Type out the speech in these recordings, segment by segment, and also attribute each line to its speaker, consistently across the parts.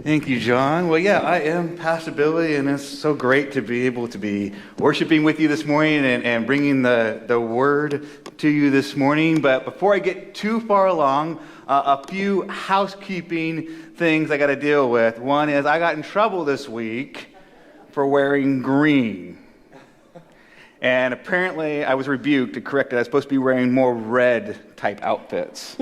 Speaker 1: Thank you, John. Well, yeah, I am Pastor Billy, and it's so great to be able to be worshiping with you this morning and bringing the word to you this morning. But before I get too far along, a few housekeeping things I got to deal with. One is I got in trouble this week for wearing green. And apparently I was rebuked and corrected. I was supposed to be wearing more red type outfits.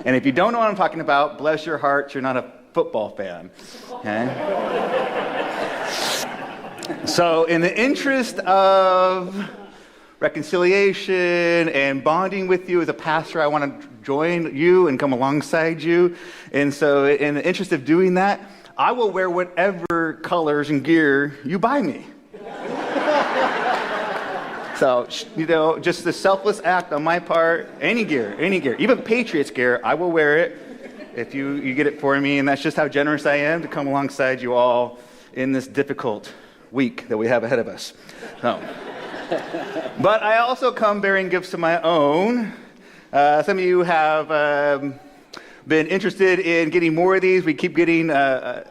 Speaker 1: And if you don't know what I'm talking about, bless your hearts, you're not a football fan. Okay? So in the interest of reconciliation and bonding with you as a pastor, I want to join you and come alongside you. And so in the interest of doing that, I will wear whatever colors and gear you buy me. So, just the selfless act on my part, any gear, even Patriots gear, I will wear it if you get it for me. And that's just how generous I am to come alongside you all in this difficult week that we have ahead of us. So, but I also come bearing gifts of my own. Some of you have been interested in getting more of these. We keep getting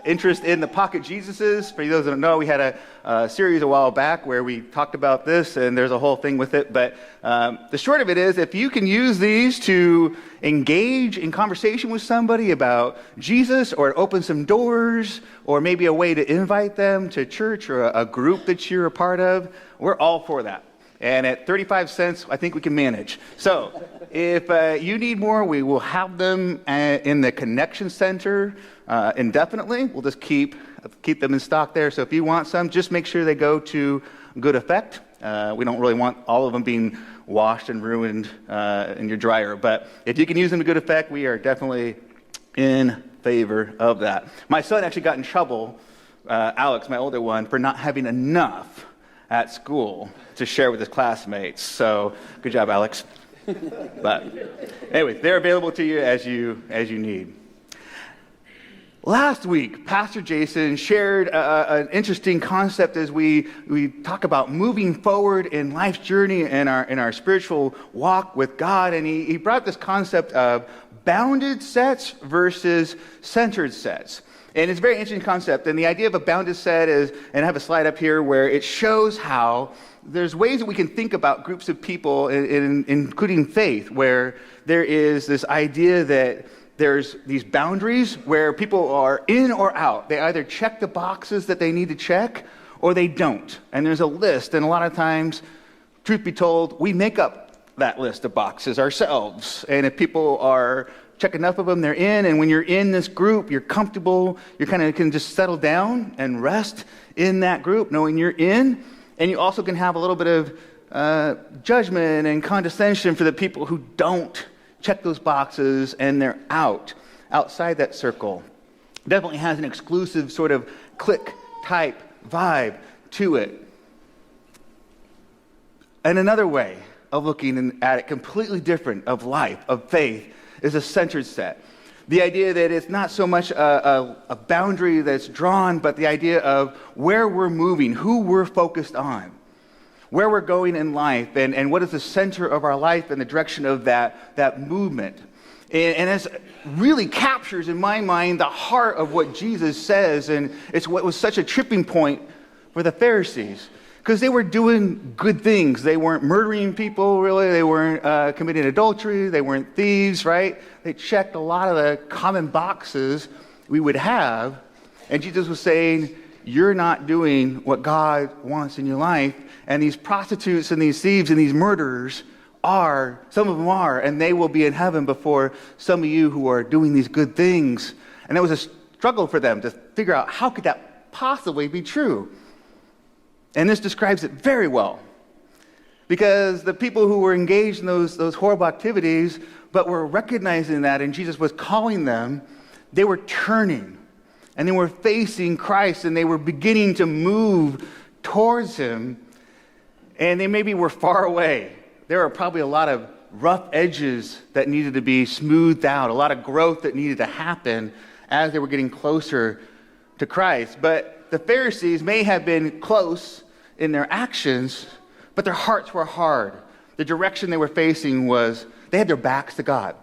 Speaker 1: interest in the Pocket Jesuses. For those that don't know, we had a series a while back where we talked about this, and there's a whole thing with it. But the short of it is, if you can use these to engage in conversation with somebody about Jesus, or open some doors, or maybe a way to invite them to church or a group that you're a part of, we're all for that. And at 35 cents, I think we can manage. So if you need more, we will have them in the Connection Center indefinitely. We'll just keep them in stock there. So if you want some, just make sure they go to good effect. We don't really want all of them being washed and ruined in your dryer. But if you can use them to good effect, we are definitely in favor of that. My son actually got in trouble, Alex, my older one, for not having enough at school to share with his classmates. So good job, Alex. But anyway, they're available to you as you need. Last week, Pastor Jason shared an interesting concept as we talk about moving forward in life's journey and in our spiritual walk with God. And he brought this concept of bounded sets versus centered sets. And it's a very interesting concept. And the idea of a bounded set is, and I have a slide up here where it shows how there's ways that we can think about groups of people, including faith, where there is this idea that there's these boundaries where people are in or out. They either check the boxes that they need to check, or they don't. And there's a list. And a lot of times, truth be told, we make up that list of boxes ourselves. And if people are check enough of them, they're in. And when you're in this group, you're comfortable. You kind of can just settle down and rest in that group, knowing you're in. And you also can have a little bit of judgment and condescension for the people who don't check those boxes and they're outside that circle. Definitely has an exclusive sort of clique type vibe to it. And another way of looking at it, completely different, of life, of faith, is a centered set. The idea that it's not so much a boundary that's drawn, but the idea of where we're moving, who we're focused on, where we're going in life, and what is the center of our life and the direction of that movement. And it really captures, in my mind, the heart of what Jesus says, and it's what was such a tripping point for the Pharisees. Because they were doing good things. They weren't murdering people, really. They weren't committing adultery. They weren't thieves, right? They checked a lot of the common boxes we would have. And Jesus was saying, you're not doing what God wants in your life. And these prostitutes and these thieves and these murderers are, some of them are, and they will be in heaven before some of you who are doing these good things. And it was a struggle for them to figure out, how could that possibly be true? And this describes it very well. Because the people who were engaged in those horrible activities, but were recognizing that, and Jesus was calling them, they were turning. And they were facing Christ, and they were beginning to move towards Him. And they maybe were far away. There were probably a lot of rough edges that needed to be smoothed out, a lot of growth that needed to happen as they were getting closer to Christ. But the Pharisees may have been close in their actions, but their hearts were hard. The direction they were facing was, they had their backs to God,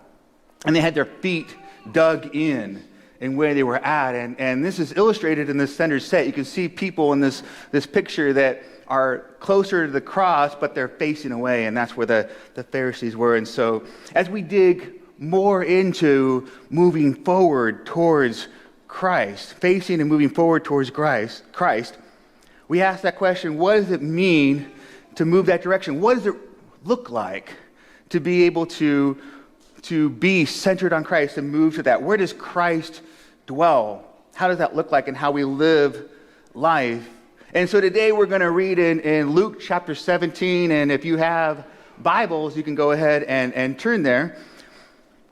Speaker 1: and they had their feet dug in and where they were at. And this is illustrated in this center set. You can see people in this picture that are closer to the cross, but they're facing away, and that's where the Pharisees were. And so as we dig more into moving forward towards Christ, facing and moving forward towards Christ, we ask that question, what does it mean to move that direction? What does it look like to be able to be centered on Christ and move to that? Where does Christ dwell? How does that look like in how we live life? And so today we're going to read in Luke chapter 17, and if you have Bibles, you can go ahead and turn there.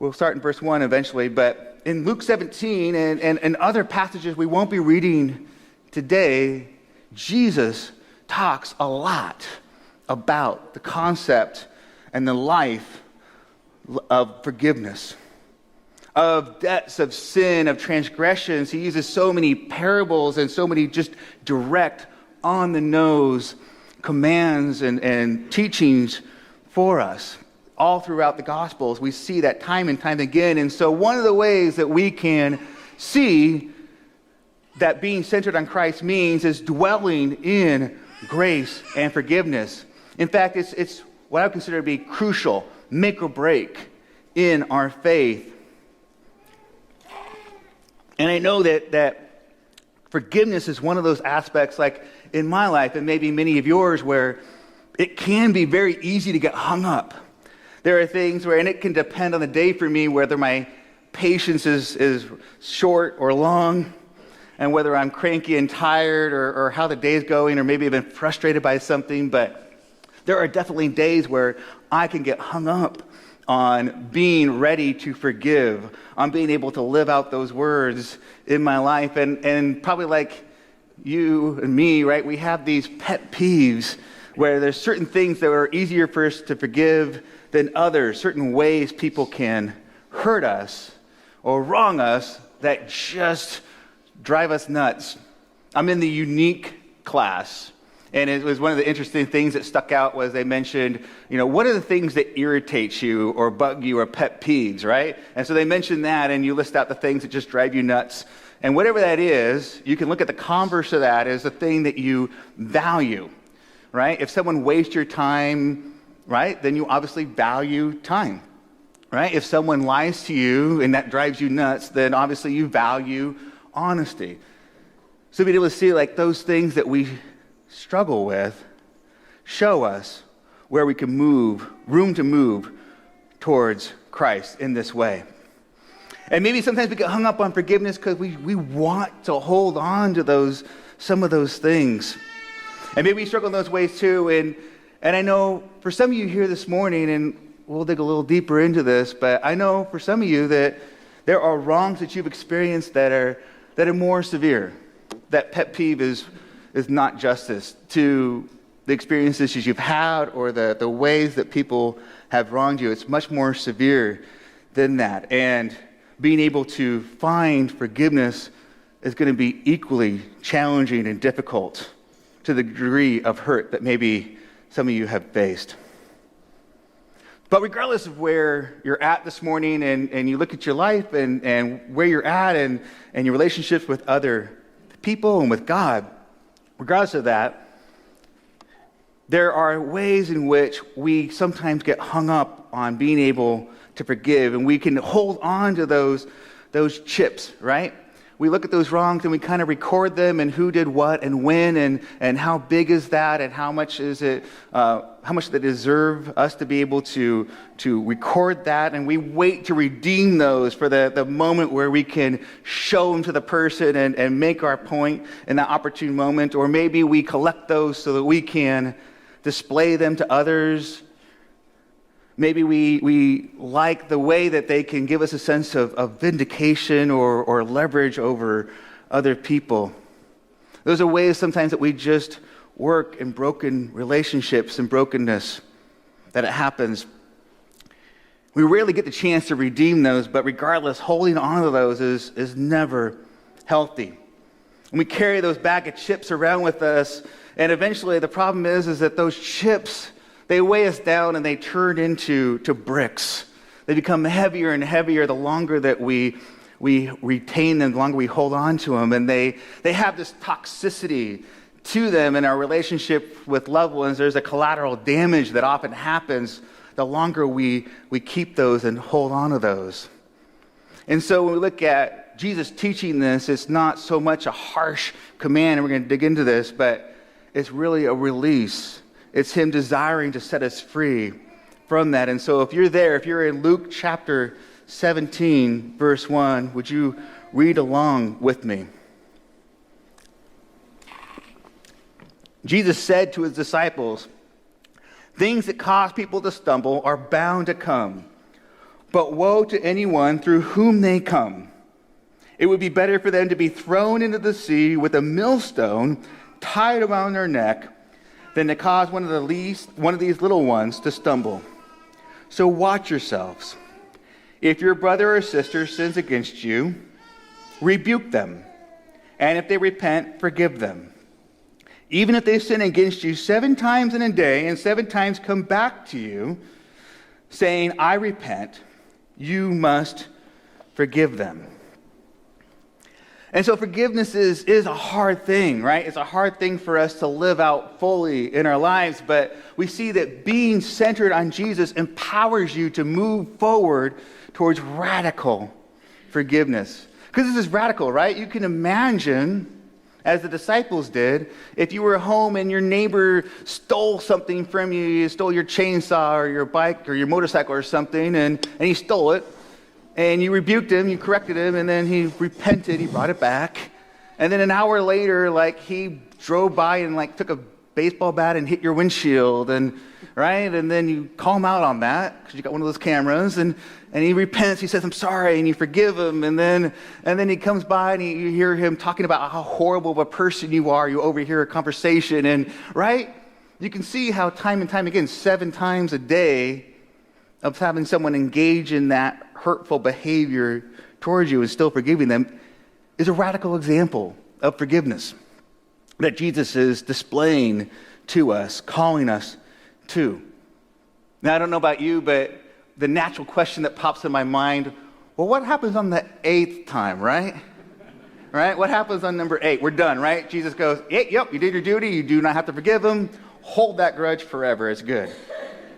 Speaker 1: We'll start in verse 1 eventually, but in Luke 17 and other passages we won't be reading today, Jesus talks a lot about the concept and the life of forgiveness, of debts, of sin, of transgressions. He uses so many parables and so many just direct, on-the-nose commands and teachings for us. All throughout the Gospels, we see that time and time again. And so one of the ways that we can see that being centered on Christ means is dwelling in grace and forgiveness. In fact, it's what I would consider to be crucial, make or break in our faith. And I know that forgiveness is one of those aspects, like in my life and maybe many of yours, where it can be very easy to get hung up. There are things where, and it can depend on the day for me, whether my patience is short or long, and whether I'm cranky and tired, or how the day's going, or maybe I've been frustrated by something. But there are definitely days where I can get hung up on being ready to forgive, on being able to live out those words in my life. And probably like you and me, right, we have these pet peeves where there's certain things that are easier for us to forgive than others, certain ways people can hurt us or wrong us that just drive us nuts. I'm in the unique class, and it was one of the interesting things that stuck out was they mentioned, what are the things that irritate you or bug you or pet peeves, right? And so they mentioned that, and you list out the things that just drive you nuts. And whatever that is, you can look at the converse of that as the thing that you value, right? If someone wastes your time, right, then you obviously value time, right? If someone lies to you and that drives you nuts, then obviously you value honesty. So being able to see like those things that we struggle with show us where we can room to move towards Christ in this way. And maybe sometimes we get hung up on forgiveness because we want to hold on to some of those things. And maybe we struggle in those ways too. And I know for some of you here this morning, and we'll dig a little deeper into this, but I know for some of you that there are wrongs that you've experienced that are more severe. That pet peeve is not justice to the experiences you've had or the ways that people have wronged you. It's much more severe than that. And being able to find forgiveness is going to be equally challenging and difficult to the degree of hurt that maybe some of you have faced. But regardless of where you're at this morning and you look at your life and where you're at and your relationships with other people and with God, regardless of that, there are ways in which we sometimes get hung up on being able to forgive, and we can hold on to those chips, right? We look at those wrongs and we kind of record them and who did what and when and how big is that and how much is it, how much they deserve us to be able to record that, and we wait to redeem those for the moment where we can show them to the person and make our point in that opportune moment. Or maybe we collect those so that we can display them to others. Maybe we like the way that they can give us a sense of vindication or leverage over other people. Those are ways sometimes that we just work in broken relationships and brokenness, that it happens. We rarely get the chance to redeem those, but regardless, holding on to those is never healthy. And we carry those bag of chips around with us, and eventually the problem is that those chips, they weigh us down and they turn into bricks. They become heavier and heavier the longer that we we retain them, the longer we hold on to them. And they have this toxicity to them in our relationship with loved ones. There's a collateral damage that often happens the longer we keep those and hold on to those. And so when we look at Jesus teaching this, it's not so much a harsh command, and we're going to dig into this, but it's really a release. It's him desiring to set us free from that. And so if you're there, if you're in Luke chapter 17, verse 1, would you read along with me? Jesus said to his disciples, "Things that cause people to stumble are bound to come, but woe to anyone through whom they come. It would be better for them to be thrown into the sea with a millstone tied around their neck than to cause one of these little ones to stumble. So watch yourselves. If your brother or sister sins against you, rebuke them, and if they repent, forgive them. Even if they sin against you 7 times in a day and 7 times come back to you, saying, 'I repent,' you must forgive them." And so forgiveness is a hard thing, right? It's a hard thing for us to live out fully in our lives, but we see that being centered on Jesus empowers you to move forward towards radical forgiveness. Because this is radical, right? You can imagine, as the disciples did, if you were home and your neighbor stole something from you, you stole your chainsaw or your bike or your motorcycle or something, and he stole it, and you rebuked him, you corrected him, and then he repented, he brought it back, and then an hour later, he drove by and took a baseball bat and hit your windshield, and right, and then you call him out on that because you got one of those cameras, and he repents, he says, "I'm sorry," and you forgive him, and then he comes by and you hear him talking about how horrible of a person you are. You overhear a conversation, and right, you can see how time and time again, 7 times a day of having someone engage in that hurtful behavior towards you and still forgiving them is a radical example of forgiveness that Jesus is displaying to us, calling us to. Now, I don't know about you, but the natural question that pops in my mind, well, what happens on the 8th time, right? Right? What happens on number 8? We're done, right? Jesus goes, yep, you did your duty. You do not have to forgive them. Hold that grudge forever. It's good.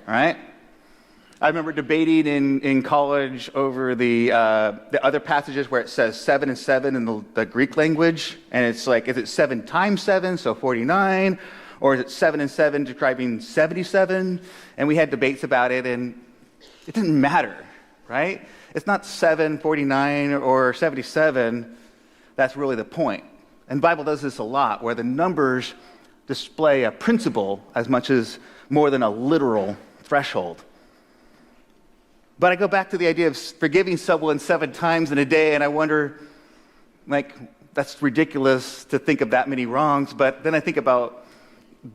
Speaker 1: All right? I remember debating in college over the other passages where it says 7 and 7 in the Greek language. And it's is it 7 times 7, so 49? Or is it 7 and 7 describing 77? And we had debates about it, and it didn't matter, right? It's not 7, 49, or 77. That's really the point. And the Bible does this a lot, where the numbers display a principle as much as more than a literal threshold. But I go back to the idea of forgiving someone 7 times in a day, and I wonder, that's ridiculous to think of that many wrongs. But then I think about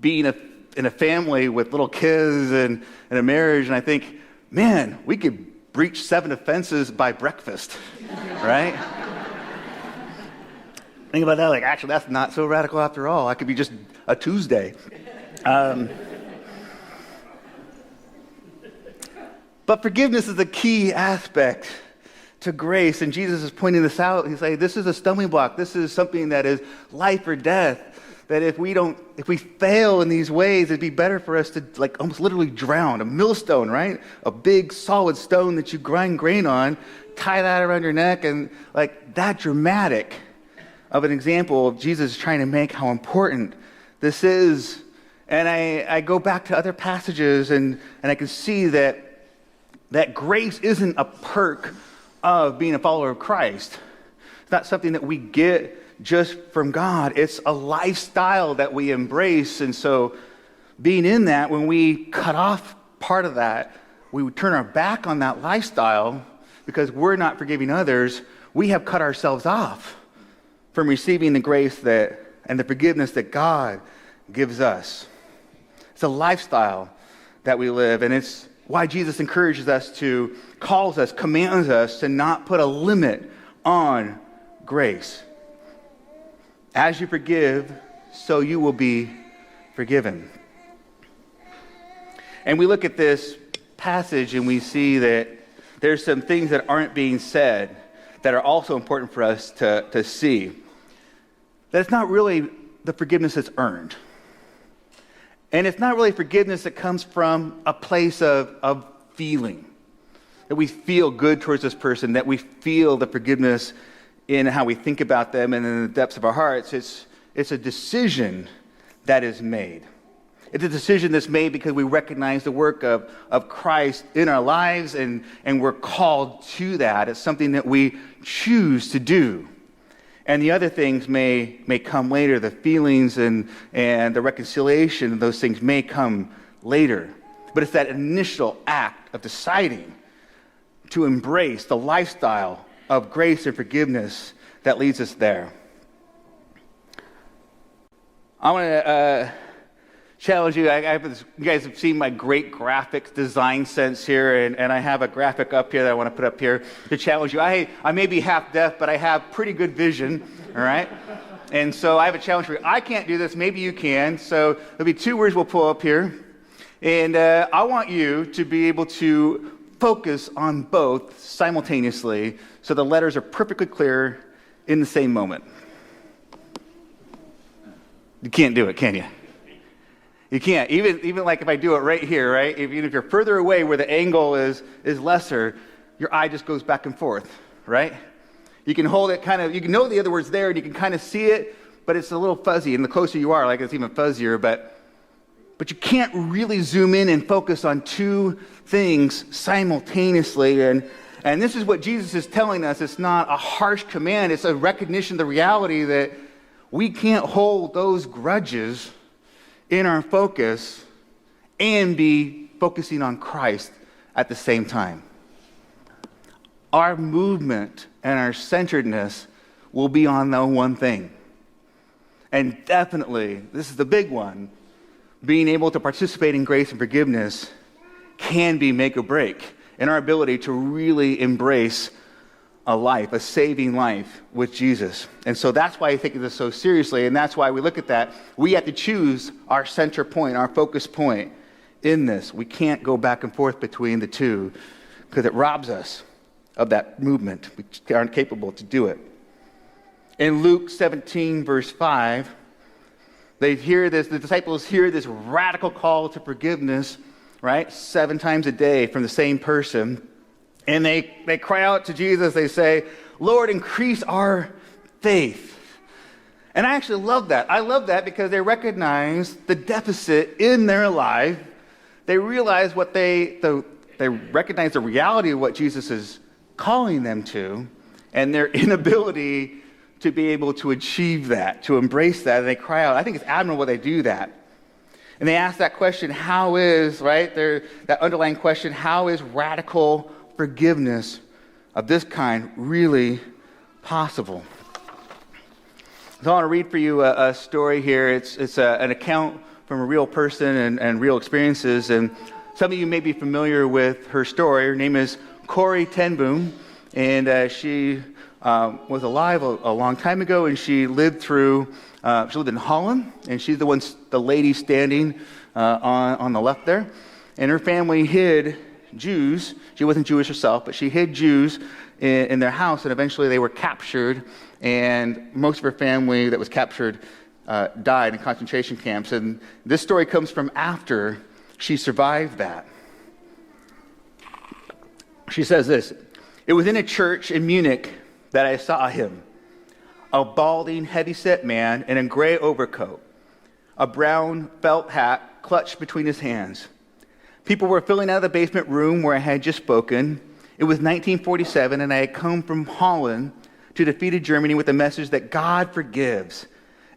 Speaker 1: being in a family with little kids and a marriage, and I think, man, we could breach 7 offenses by breakfast, right? Think about that, actually, that's not so radical after all. I could be just a Tuesday. But forgiveness is a key aspect to grace, and Jesus is pointing this out. He's saying, this is a stumbling block. This is something that is life or death. That if we fail in these ways, it'd be better for us to almost literally drown. A millstone, right? A big solid stone that you grind grain on, tie that around your neck, and that dramatic of an example of Jesus trying to make how important this is. And I go back to other passages, and I can see that grace isn't a perk of being a follower of Christ. It's not something that we get just from God. It's a lifestyle that we embrace. And so being in that, when we cut off part of that, we would turn our back on that lifestyle because we're not forgiving others. We have cut ourselves off from receiving the grace and the forgiveness that God gives us. It's a lifestyle that we live, and it's why Jesus encourages us calls us, commands us to not put a limit on grace. As you forgive, so you will be forgiven. And we look at this passage and we see that there's some things that aren't being said. that are also important for us to see. That it's not really the forgiveness that's earned. And it's not really forgiveness that comes from a place of feeling. That we feel good towards this person, that we feel the forgiveness in how we think about them and in the depths of our hearts. It's a decision that is made. It's a decision that's made because we recognize the work of Christ in our lives, and we're called to that. It's something that we choose to do. And the other things may come later. The feelings and the reconciliation of those things may come later. But it's that initial act of deciding to embrace the lifestyle of grace and forgiveness that leads us there. I want to challenge you. You guys have seen my great graphics design sense here, and I have a graphic up here that I want to put up here to challenge you. I may be half deaf, but I have pretty good vision, all right? And so I have a challenge for you. I can't do this. Maybe you can. So there'll be two words we'll pull up here. And I want you to be able to focus on both simultaneously so the letters are perfectly clear in the same moment. You can't do it, can you? You can't. Even like if I do it right here, right? Even if you're further away where the angle is lesser, your eye just goes back and forth, right? You can hold it you can know the other word's there and you can kind of see it, but it's a little fuzzy. And the closer you are, like it's even fuzzier, but you can't really zoom in and focus on two things simultaneously. And this is what Jesus is telling us. It's not a harsh command. It's a recognition of the reality that we can't hold those grudges in our focus and be focusing on Christ at the same time. Our movement and our centeredness will be on the one thing. And definitely, this is the big one, being able to participate in grace and forgiveness can be make or break in our ability to really embrace a life, a saving life with Jesus. And so that's why I think of this so seriously, and that's why we look at that. We have to choose our center point, our focus point in this. We can't go back and forth between the two because it robs us of that movement. We aren't capable to do it. In Luke 17, verse 5, the disciples hear this radical call to forgiveness, right? 7 times a day from the same person. And they cry out to Jesus. They say, Lord, increase our faith. And I actually love that. I love that because they recognize the deficit in their life. They realize they recognize the reality of what Jesus is calling them to and their inability to be able to achieve that, to embrace that. And they cry out. I think it's admirable they do that. And they ask that question, that underlying question, how is radical forgiveness of this kind really possible? So I want to read for you a story here. It's an account from a real person and real experiences. And some of you may be familiar with her story. Her name is Corrie ten Boom, and she was alive a long time ago, and she lived in Holland, and she's the lady standing on the left there. And her family hid Jews. She wasn't Jewish herself, but she hid Jews in their house, and eventually they were captured, and most of her family that was captured died in concentration camps. And this story comes from after she survived that. She says this, "It was in a church in Munich that I saw him, a balding, heavy-set man in a gray overcoat, a brown felt hat clutched between his hands. People were filling out of the basement room where I had just spoken. It was 1947, and I had come from Holland to defeated Germany with the message that God forgives.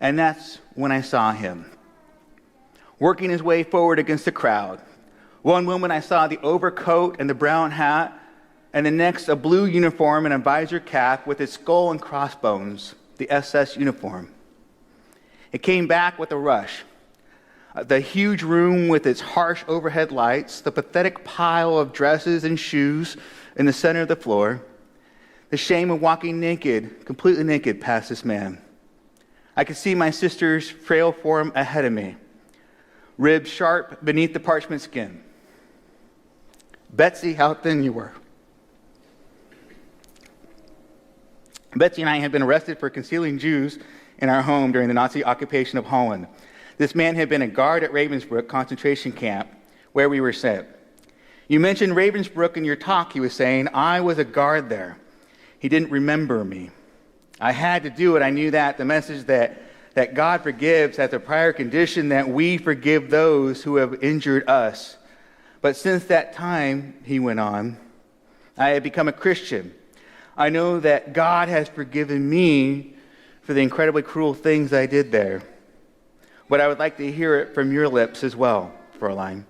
Speaker 1: And that's when I saw him, working his way forward against the crowd. One moment I saw the overcoat and the brown hat, and the next a blue uniform and a visor cap with its skull and crossbones, the SS uniform. It came back with a rush. The huge room with its harsh overhead lights, the pathetic pile of dresses and shoes in the center of the floor, the shame of walking naked, completely naked, past this man. I could see my sister's frail form ahead of me, ribs sharp beneath the parchment skin. Betsy, how thin you were. Betsy and I had been arrested for concealing Jews in our home during the Nazi occupation of Holland. This man had been a guard at Ravensbrück concentration camp, where we were sent. You mentioned Ravensbrück in your talk, he was saying. I was a guard there. He didn't remember me. I had to do it. I knew that the message that God forgives has a prior condition that we forgive those who have injured us. But since that time, he went on, I have become a Christian. I know that God has forgiven me for the incredibly cruel things I did there. But I would like to hear it from your lips as well, Fräulein.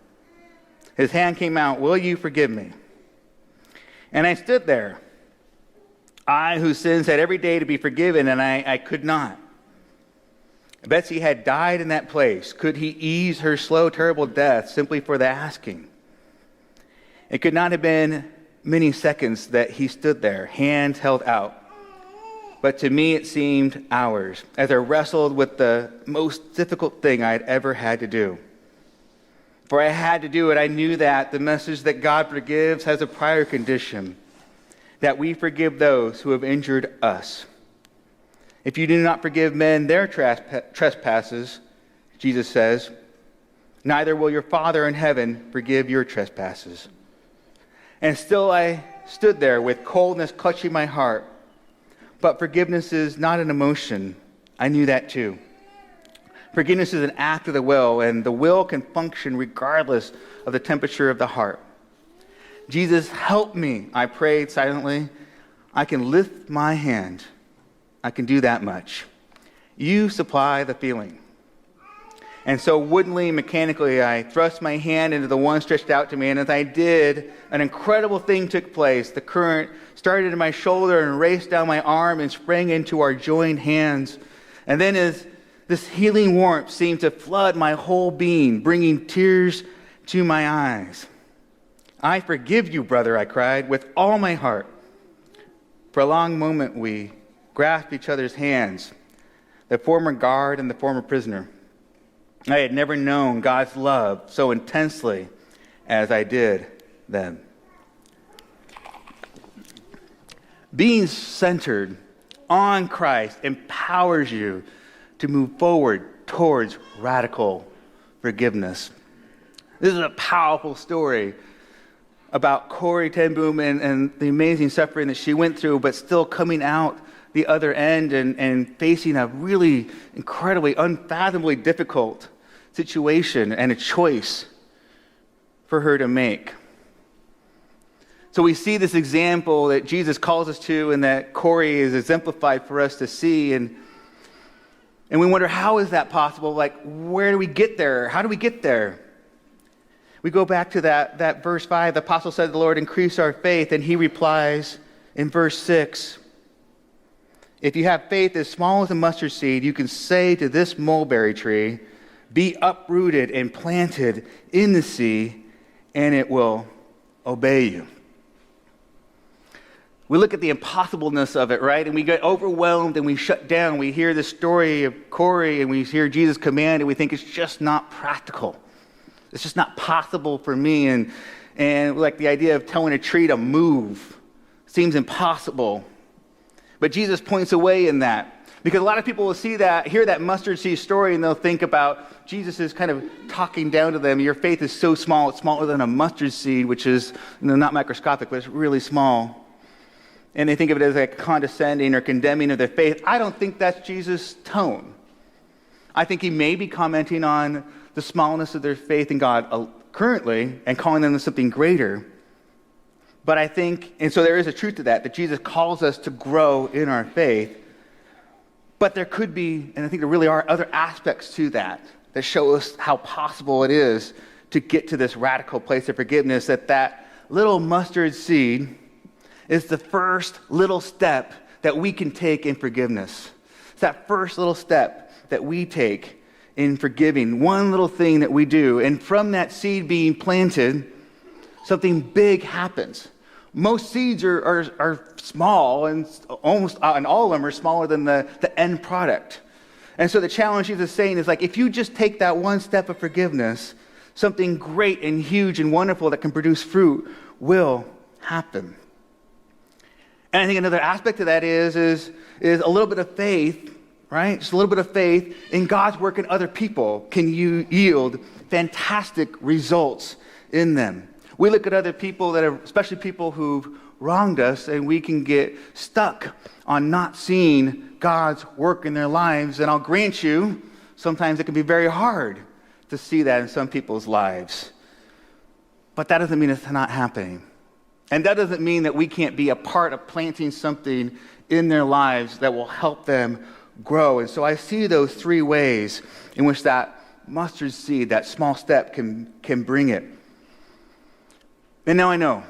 Speaker 1: His hand came out, will you forgive me? And I stood there, I whose sins had every day to be forgiven, and I could not. Betsy had died in that place. Could he ease her slow, terrible death simply for the asking? It could not have been many seconds that he stood there, hands held out. But to me it seemed hours, as I wrestled with the most difficult thing I had ever had to do. For I had to do it. I knew that the message that God forgives has a prior condition, that we forgive those who have injured us. If you do not forgive men their trespasses, Jesus says, neither will your Father in heaven forgive your trespasses. And still I stood there with coldness clutching my heart. But forgiveness is not an emotion. I knew that too. Forgiveness is an act of the will, and the will can function regardless of the temperature of the heart. Jesus, help me, I prayed silently. I can lift my hand. I can do that much. You supply the feeling. And so woodenly, mechanically, I thrust my hand into the one stretched out to me, and as I did, an incredible thing took place. The current started in my shoulder and raced down my arm and sprang into our joined hands. And then as this healing warmth seemed to flood my whole being, bringing tears to my eyes. I forgive you, brother, I cried, with all my heart. For a long moment, we grasped each other's hands, the former guard and the former prisoner. I had never known God's love so intensely as I did then. Being centered on Christ empowers you to move forward towards radical forgiveness. This is a powerful story about Corrie ten Boom and the amazing suffering that she went through, but still coming out the other end and facing a really incredibly, unfathomably difficult situation and a choice for her to make. So we see this example that Jesus calls us to and that Corrie is exemplified for us to see, and we wonder, how is that possible? Like, where do we get there? How do we get there? We go back to that verse 5. The apostle said to the Lord, increase our faith. And he replies in verse 6, if you have faith as small as a mustard seed, you can say to this mulberry tree, be uprooted and planted in the sea, and it will obey you. We look at the impossibleness of it, right? And we get overwhelmed and we shut down. We hear the story of Corrie and we hear Jesus' command and we think it's just not practical. It's just not possible for me. And like the idea of telling a tree to move seems impossible. But Jesus points away in that. Because a lot of people will see that, hear that mustard seed story, and they'll think about Jesus is kind of talking down to them. Your faith is so small, it's smaller than a mustard seed, which is not microscopic, but it's really small. And they think of it as like condescending or condemning of their faith. I don't think that's Jesus' tone. I think he may be commenting on the smallness of their faith in God currently and calling them to something greater. But I think, and so there is a truth to that Jesus calls us to grow in our faith. But there could be, and I think there really are, other aspects to that show us how possible it is to get to this radical place of forgiveness, that little mustard seed is the first little step that we can take in forgiveness. It's that first little step that we take in forgiving, one little thing that we do. And from that seed being planted, something big happens. Most seeds are small, and almost and all of them are smaller than the end product. And so the challenge Jesus is saying is like, if you just take that one step of forgiveness, something great and huge and wonderful that can produce fruit will happen. And I think another aspect of that is a little bit of faith, right? Just a little bit of faith in God's work in other people can yield fantastic results in them. We look at other people that are, especially people who've wronged us, and we can get stuck on not seeing God's work in their lives. And I'll grant you, sometimes it can be very hard to see that in some people's lives. But that doesn't mean it's not happening. And that doesn't mean that we can't be a part of planting something in their lives that will help them grow. And so I see those three ways in which that mustard seed, that small step, can bring it. And now I know,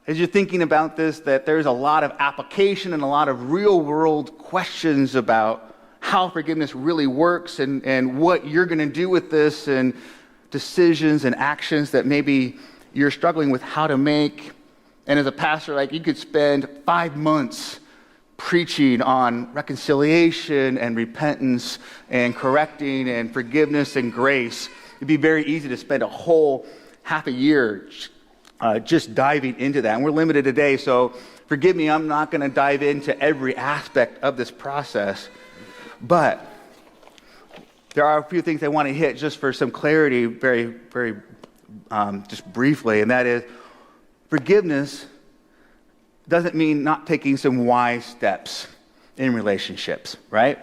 Speaker 1: as you're thinking about this, that there's a lot of application and a lot of real-world questions about how forgiveness really works and what you're going to do with this, and decisions and actions that maybe you're struggling with how to make. And as a pastor, like, you could spend 5 months preaching on reconciliation and repentance and correcting and forgiveness and grace. It'd be very easy to spend a whole half a year just diving into that. And we're limited today, so forgive me, I'm not going to dive into every aspect of this process. But there are a few things I want to hit just for some clarity, very, very just briefly, and that is, forgiveness doesn't mean not taking some wise steps in relationships, right?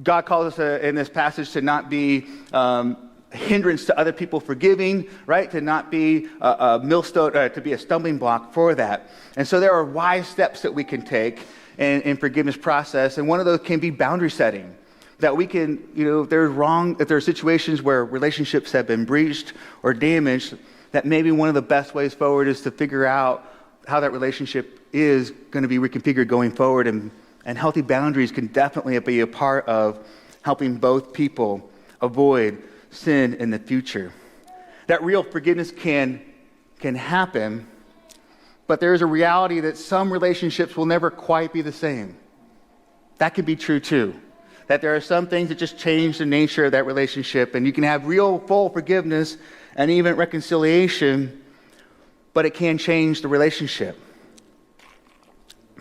Speaker 1: God calls us in this passage to not be a hindrance to other people forgiving, right? To not be a millstone, to be a stumbling block for that. And so there are wise steps that we can take in forgiveness process, and one of those can be boundary setting. That we can, if there are situations where relationships have been breached or damaged, that maybe one of the best ways forward is to figure out how that relationship is going to be reconfigured going forward. And healthy boundaries can definitely be a part of helping both people avoid sin in the future. That real forgiveness can happen, but there is a reality that some relationships will never quite be the same. That could be true too. That there are some things that just change the nature of that relationship, and you can have real full forgiveness and even reconciliation, but it can change the relationship.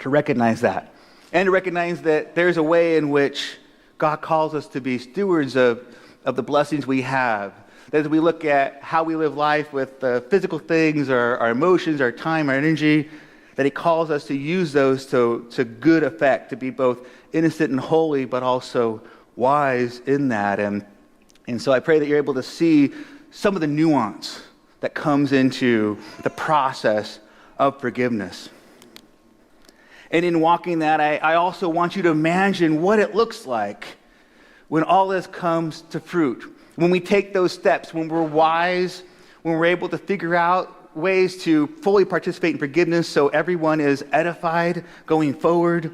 Speaker 1: To recognize that. And to recognize that there's a way in which God calls us to be stewards of the blessings we have. That as we look at how we live life with physical things, our emotions, our time, our energy, that He calls us to use those to good effect, to be both innocent and holy, but also wise in that. And so I pray that you're able to see some of the nuance that comes into the process of forgiveness. And in walking that, I also want you to imagine what it looks like when all this comes to fruit. When we take those steps, when we're wise, when we're able to figure out ways to fully participate in forgiveness so everyone is edified going forward,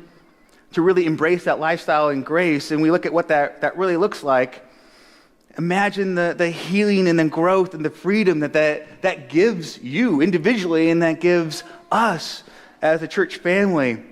Speaker 1: to really embrace that lifestyle in grace, and we look at what that really looks like. Imagine the healing and the growth and the freedom that gives you individually, and that gives us as a church family.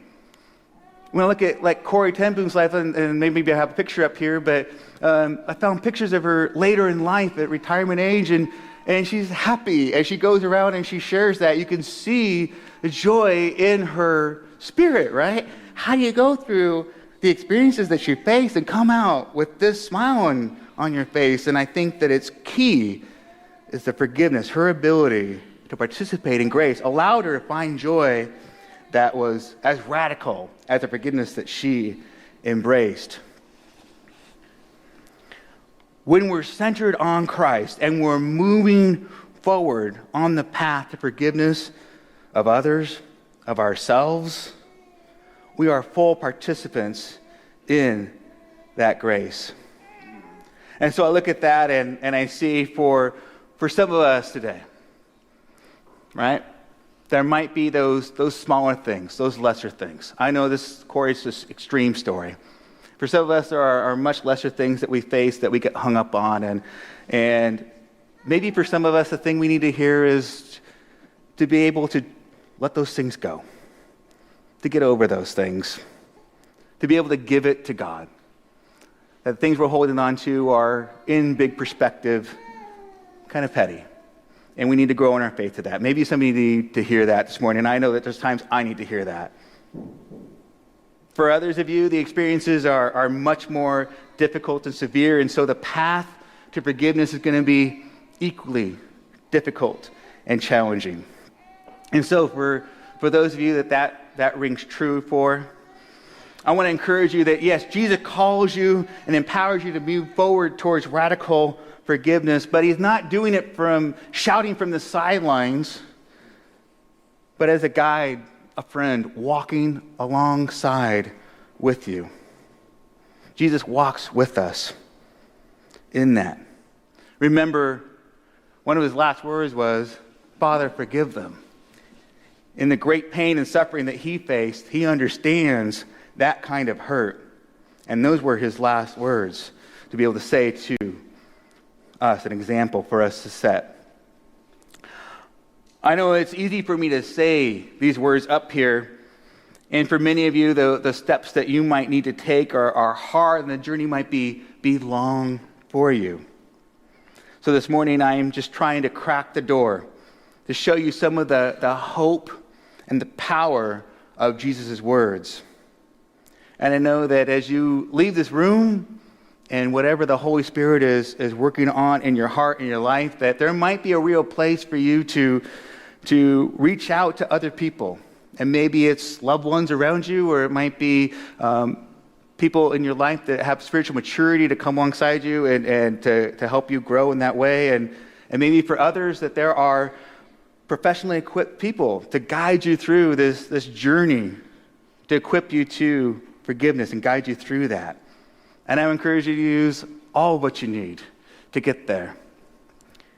Speaker 1: When I look at like Corrie ten Boom's life, and maybe I have a picture up here, but I found pictures of her later in life at retirement age, and she's happy as she goes around and she shares that. You can see the joy in her spirit, right? How do you go through the experiences that she faced and come out with this smile on your face? And I think that it's key is the forgiveness. Her ability to participate in grace allowed her to find joy that was as radical as the forgiveness that she embraced. When we're centered on Christ and we're moving forward on the path to forgiveness of others, of ourselves, we are full participants in that grace. And so I look at that and I see for some of us today, right? There might be those smaller things, those lesser things. I know Corey's this extreme story. For some of us, there are much lesser things that we face that we get hung up on. And maybe for some of us, the thing we need to hear is to be able to let those things go, to get over those things, to be able to give it to God. That the things we're holding on to are, in big perspective, kind of petty. And we need to grow in our faith to that. Maybe somebody need to hear that this morning. And I know that there's times I need to hear that. For others of you, the experiences are much more difficult and severe, and so the path to forgiveness is going to be equally difficult and challenging. And so for those of you that rings true for, I want to encourage you that, yes, Jesus calls you and empowers you to move forward towards radical forgiveness, but he's not doing it from shouting from the sidelines, but as a guide, a friend, walking alongside with you. Jesus walks with us in that. Remember, one of his last words was, Father, forgive them. In the great pain and suffering that he faced, he understands that kind of hurt. And those were his last words to be able to say to us, an example for us to set. I know it's easy for me to say these words up here, and for many of you, the steps that you might need to take are hard, and the journey might be long for you. So this morning, I am just trying to crack the door to show you some of the hope and the power of Jesus' words. And I know that as you leave this room, and whatever the Holy Spirit is working on in your heart and your life, that there might be a real place for you to reach out to other people. And maybe it's loved ones around you, or it might be people in your life that have spiritual maturity to come alongside you and to help you grow in that way. And maybe for others that there are professionally equipped people to guide you through this journey, to equip you to forgiveness and guide you through that. And I encourage you to use all of what you need to get there.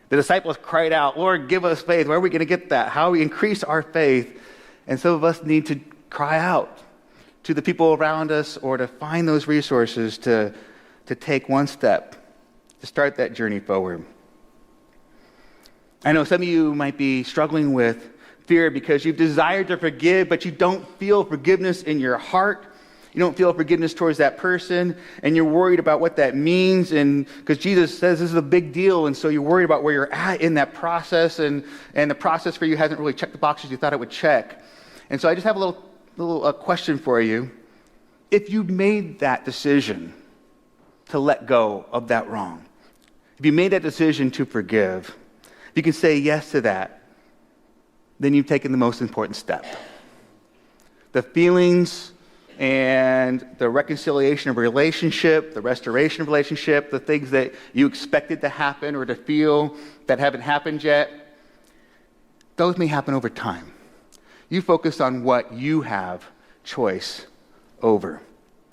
Speaker 1: The disciples cried out, Lord, give us faith. Where are we going to get that? How do we increase our faith? And some of us need to cry out to the people around us, or to find those resources to take one step, to start that journey forward. I know some of you might be struggling with fear because you've desired to forgive, but you don't feel forgiveness in your heart. You don't feel forgiveness towards that person, and you're worried about what that means, and because Jesus says this is a big deal, and so you're worried about where you're at in that process, and the process for you hasn't really checked the boxes you thought it would check. And so I just have a little question for you. If you made that decision to let go of that wrong, if you made that decision to forgive, if you can say yes to that, then you've taken the most important step. The feelings and the reconciliation of a relationship, the restoration of a relationship, the things that you expected to happen or to feel that haven't happened yet, those may happen over time. You focus on what you have choice over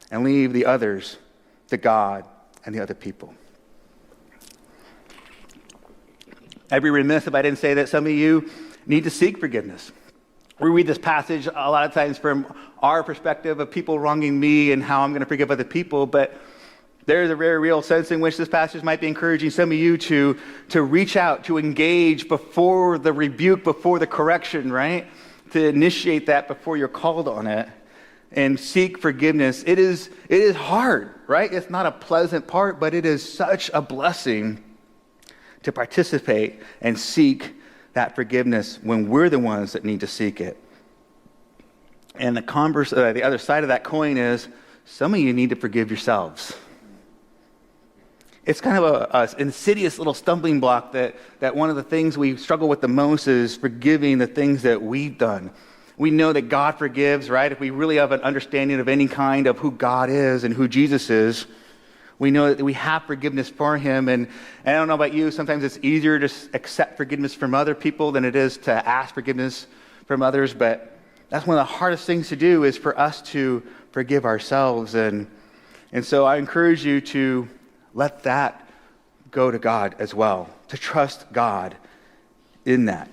Speaker 1: and leave the others to God and the other people. I'd be remiss if I didn't say that some of you need to seek forgiveness. We read this passage a lot of times from our perspective of people wronging me and how I'm going to forgive other people, but there's a very real sense in which this passage might be encouraging some of you to reach out, to engage before the rebuke, before the correction, right? To initiate that before you're called on it and seek forgiveness. It is hard, right? It's not a pleasant part, but it is such a blessing to participate and seek that forgiveness when we're the ones that need to seek it. And the other side of that coin is some of you need to forgive yourselves. It's kind of a insidious little stumbling block that one of the things we struggle with the most is forgiving the things that we've done. We know that God forgives, right? If we really have an understanding of any kind of who God is and who Jesus is, we know that we have forgiveness for him. And I don't know about you, sometimes it's easier to accept forgiveness from other people than it is to ask forgiveness from others. But that's one of the hardest things to do, is for us to forgive ourselves. And so I encourage you to let that go to God as well, to trust God in that.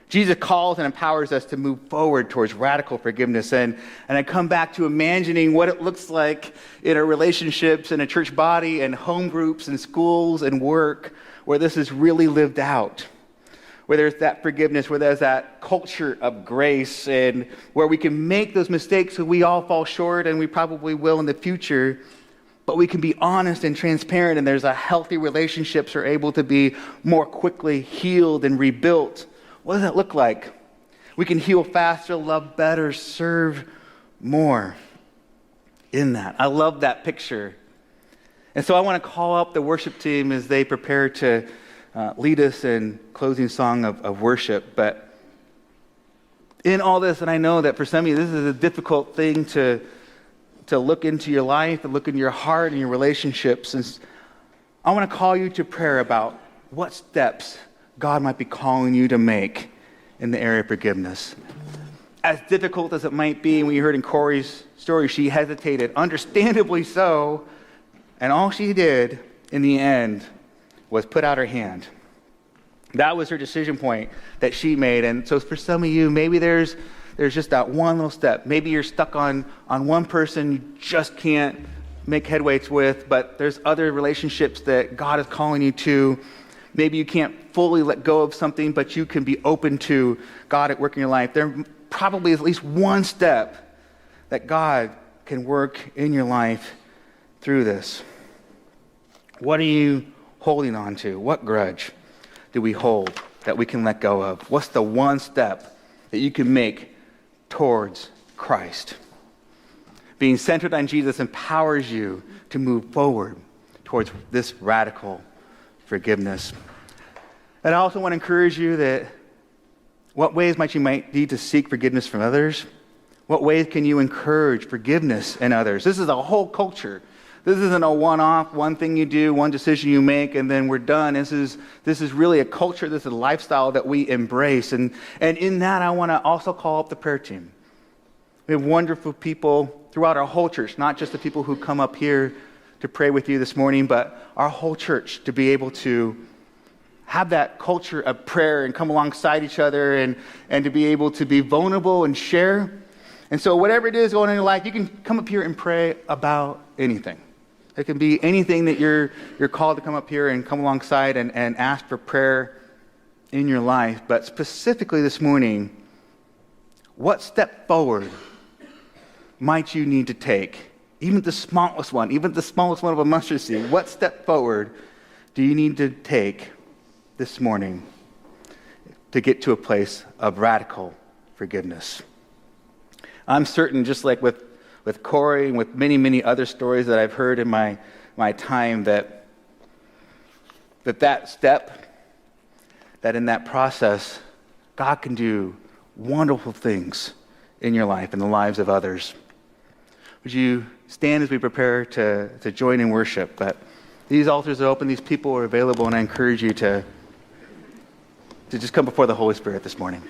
Speaker 1: Jesus calls and empowers us to move forward towards radical forgiveness. And I come back to imagining what it looks like in our relationships, in a church body, and home groups, and schools, and work, where this is really lived out. Where there's that forgiveness, where there's that culture of grace, and where we can make those mistakes, so we all fall short, and we probably will in the future. But we can be honest and transparent, and there's a healthy relationships are able to be more quickly healed and rebuilt. What does that look like? We can heal faster, love better, serve more in that. I love that picture. And so I want to call up the worship team as they prepare to lead us in closing song of worship. But in all this, and I know that for some of you, this is a difficult thing to look into your life and look into your heart and your relationships. And I want to call you to prayer about what steps God might be calling you to make in the area of forgiveness. As difficult as it might be, and we heard in Corey's story, she hesitated, understandably so, and all she did in the end was put out her hand. That was her decision point that she made. And so for some of you, maybe there's just that one little step. Maybe you're stuck on one person you just can't make headways with, but there's other relationships that God is calling you to. Maybe you can't fully let go of something, but you can be open to God at work in your life. There probably is at least one step that God can work in your life through this. What are you holding on to? What grudge do we hold that we can let go of? What's the one step that you can make towards Christ? Being centered on Jesus empowers you to move forward towards this radical forgiveness. And I also want to encourage you that what ways might need to seek forgiveness from others? What ways can you encourage forgiveness in others? This is a whole culture. This isn't a one-off, one thing you do, one decision you make, and then we're done. This is really a culture, this is a lifestyle that we embrace. And in that, I want to also call up the prayer team. We have wonderful people throughout our whole church, not just the people who come up here to pray with you this morning, but our whole church to be able to have that culture of prayer and come alongside each other and to be able to be vulnerable and share. And so whatever it is going on in your life, you can come up here and pray about anything. It can be anything that you're called to come up here and come alongside and ask for prayer in your life. But specifically this morning, what step forward might you need to take? Even the smallest one of a mustard seed. What step forward do you need to take this morning to get to a place of radical forgiveness? I'm certain, just like with Corey and with many, many other stories that I've heard in my time, that step, that in that process, God can do wonderful things in your life and the lives of others. Would you stand as we prepare to join in worship? But these altars are open, these people are available, and I encourage you to just come before the Holy Spirit this morning.